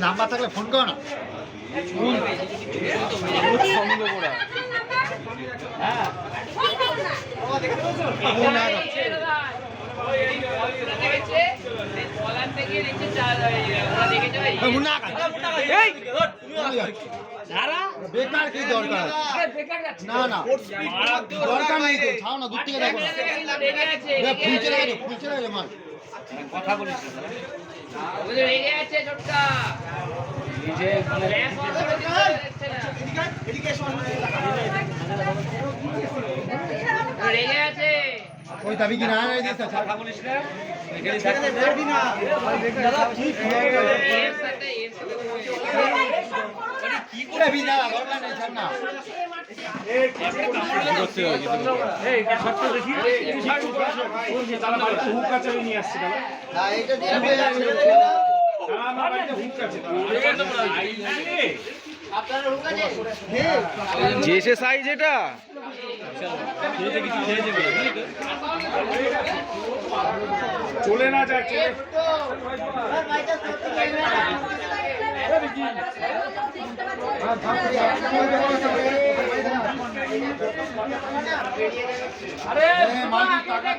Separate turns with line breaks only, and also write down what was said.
Number থাকলে phone করো না। বেকার কি দরকার? না না দরকার নেই তো, ছাও না, দূর থেকে দেখো না। ফুলছে লাগে, ফুলছে লাগে মাল।
কথা বলিস রেগে আছে ছোটকা রেগে আছে
ওই দাবি কি না নাই দিস কথা বলিস না। ছেড়ে দে না দাদা, কি এর সাথে কি করে বিনা দরকার নেই, ছাড় না। এই করতে হয় কিন্তু এই ছোট্ট দেখি ওই যে তারা বাড়িতে হুক কাছে নিয়ে আসছে দাদা। না এটা দিয়ে ছেড়ে দে না, আমার বাড়িতে হুক কাছে আপনারা হুক আছে
জেসে সাইজ এটা
চলে না যাচ্ছে
আরে মালিক টাকা